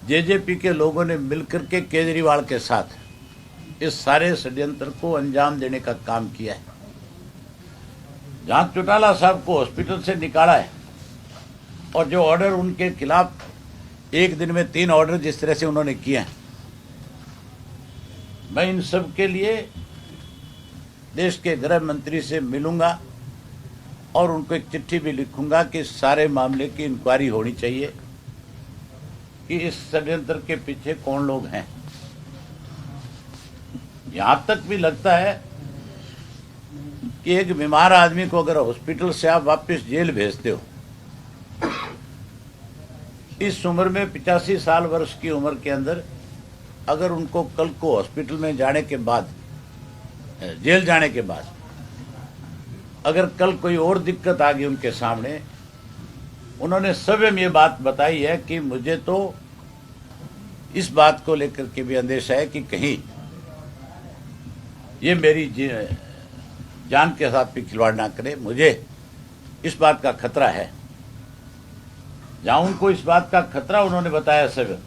JJP के लोगों ने मिलकर के केजरीवाल के साथ इस सारे षड्यंत्र को अंजाम देने का काम किया है। जहां चौटाला साहब को हॉस्पिटल से निकाला है और जो ऑर्डर उनके खिलाफ एक दिन में 3 ऑर्डर जिस तरह से उन्होंने किए हैं, मैं इन सब के लिए देश के गृह मंत्री से मिलूंगा और उनको एक चिट्ठी भी लिखूंगा कि सारे मामले की इंक्वायरी होनी चाहिए कि इस षड्यंत्र के पीछे कौन लोग हैं। यहां तक भी लगता है कि एक बीमार आदमी को अगर हॉस्पिटल से आप वापस जेल भेजते हो, इस उम्र में 85 साल वर्ष की उम्र के अंदर अगर उनको कल को हॉस्पिटल में जाने के बाद, जेल जाने के बाद अगर कल कोई और दिक्कत आ गई उनके सामने, उन्होंने स्वयं ये बात बताई है कि मुझे तो इस बात को लेकर के भी अंदेशा है कि कहीं ये मेरी जान के साथ भी खिलवाड़ ना करे। मुझे इस बात का खतरा है। जहां उनको इस बात का खतरा उन्होंने बताया स्वयं,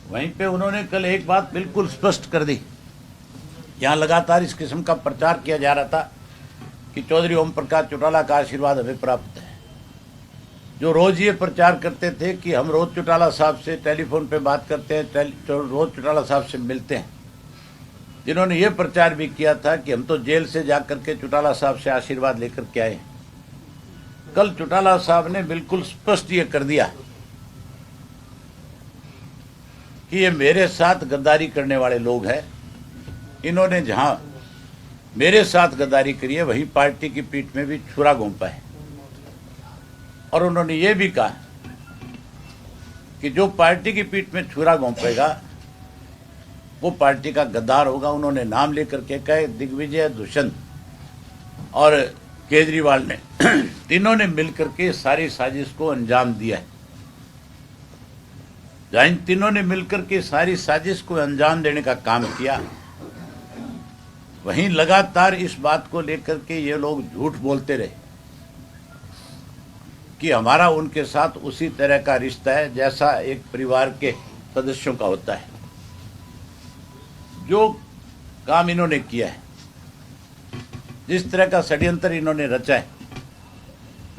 वहीं पे उन्होंने कल एक बात बिल्कुल स्पष्ट कर दी। यहां लगातार इस किस्म का प्रचार किया जा रहा था कि चौधरी ओम प्रकाश चौटाला का आशीर्वाद हमें प्राप्त है। जो रोज ये प्रचार करते थे कि हम रोज चौटाला साहब से टेलीफोन पे बात करते हैं, रोज चौटाला साहब से मिलते हैं, जिन्होंने ये प्रचार भी किया था कि हम तो जेल से जाकर के चौटाला साहब से आशीर्वाद लेकर के आए, कल चौटाला साहब ने बिल्कुल स्पष्ट ये कर दिया कि ये मेरे साथ गद्दारी करने वाले लोग हैं। इन्होंने जहां मेरे साथ गद्दारी करी है, वहीं पार्टी की पीठ में भी छुरा घोंपा है। और उन्होंने ये भी कहा कि जो पार्टी की पीठ में छुरा घोंपेगा वो पार्टी का गद्दार होगा। उन्होंने नाम लेकर के कहा, दिग्विजय, दुष्यंत और केजरीवाल ने तीनों ने मिलकर के सारी साजिश को अंजाम दिया है। जहां इन तीनों ने मिलकर के सारी साजिश को अंजाम देने का काम किया, वहीं लगातार इस बात को लेकर के ये लोग झूठ बोलते रहे कि हमारा उनके साथ उसी तरह का रिश्ता है जैसा एक परिवार के सदस्यों का होता है। जो काम इन्होंने किया है, जिस तरह का षड्यंत्र इन्होंने रचा है,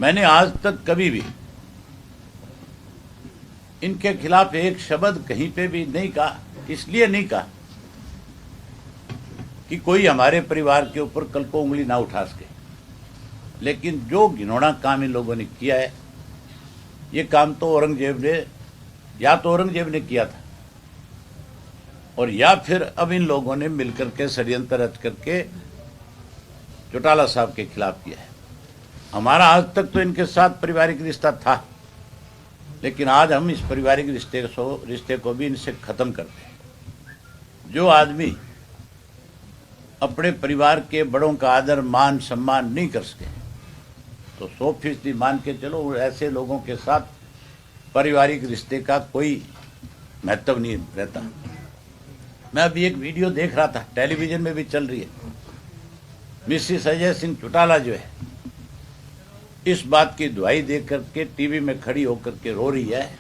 मैंने आज तक कभी भी इनके खिलाफ एक शब्द कहीं पे भी नहीं कहा। इसलिए नहीं कहा कि कोई हमारे परिवार के ऊपर कल को उंगली ना उठा सके, लेकिन जो घिनौना काम इन लोगों ने किया है, ये काम तो औरंगजेब ने किया था, और या फिर अब इन लोगों ने मिलकर के षड्यंत्र रच करके चौटाला साहब के खिलाफ किया है। हमारा आज तक तो इनके साथ पारिवारिक रिश्ता था, लेकिन आज हम इस पारिवारिक रिश्ते को भी इनसे खत्म करते हैं। जो आदमी अपने परिवार के बड़ों का आदर, मान, सम्मान नहीं कर सके, तो 100% मान के चलो ऐसे लोगों के साथ पारिवारिक रिश्ते का कोई महत्व नहीं रहता। मैं अभी एक वीडियो देख रहा था, टेलीविजन में भी चल रही है। मिसेस अजय सिंह चौटाला जो है, इस बात की दुहाई दे करके टीवी में खड़ी होकर के रो रही है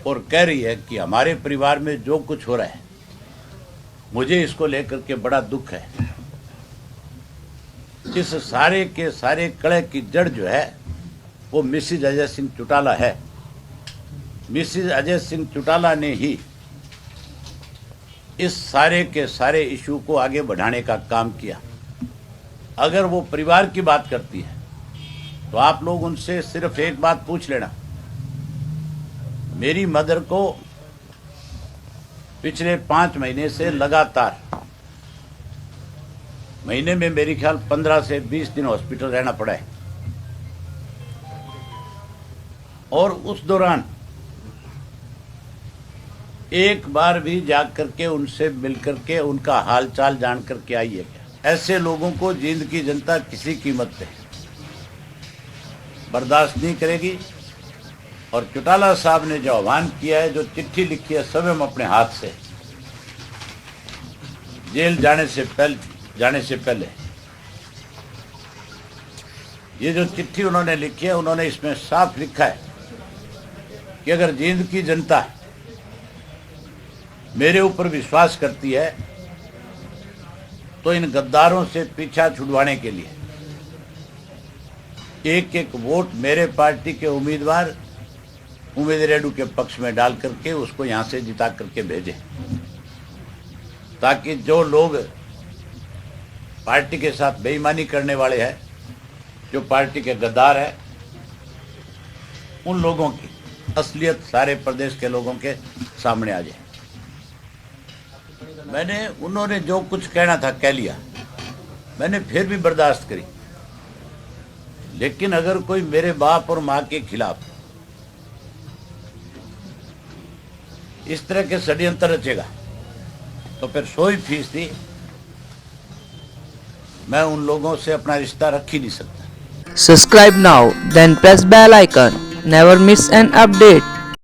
और कह रही है कि हमारे परिवार में जो कुछ हो रहा है, मुझे इसको लेकर के बड़ा दुख है। इस सारे के सारे कलह की जड़ जो है वो मिसेस अजय सिंह चौटाला है। मिसेस अजय सिंह चौटाला ने ही इस सारे के सारे इशू को आगे बढ़ाने का काम किया। अगर वो परिवार की बात करती है तो आप लोग उनसे सिर्फ एक बात पूछ लेना, मेरी मदर को पिछले 5 महीने से लगातार, महीने में मेरी ख्याल 15 से 20 दिन हॉस्पिटल रहना पड़ा है, और उस दौरान एक बार भी जाकर के उनसे मिलकर के उनका हालचाल जान करके आई है क्या? ऐसे लोगों को जींद की जनता किसी कीमत पे बर्दाश्त नहीं करेगी। और चौटाला साहब ने जो आह्वान किया है, जो चिट्ठी लिखी है स्वयं अपने हाथ से जेल जाने से पहले, ये जो चिट्ठी उन्होंने लिखी है, उन्होंने इसमें साफ लिखा है कि अगर जींद की जनता मेरे ऊपर विश्वास करती है तो इन गद्दारों से पीछा छुड़वाने के लिए एक एक वोट मेरे पार्टी के उम्मीदवार उमेद रेड्डी के पक्ष में डाल करके उसको यहां से जिता करके भेजें, ताकि जो लोग पार्टी के साथ बेईमानी करने वाले हैं, जो पार्टी के गद्दार हैं, उन लोगों की असलियत सारे प्रदेश के लोगों के सामने आ जाए। मैंने उन्होंने जो कुछ कहना था कह लिया, मैंने फिर भी बर्दाश्त करी। लेकिन अगर कोई मेरे बाप और मां के खिलाफ इस तरह के षड्यंत्र रचेगा तो फिर 100% मैं उन लोगों से अपना रिश्ता रख ही नहीं सकता। Subscribe now, then press bell icon. Never miss an update.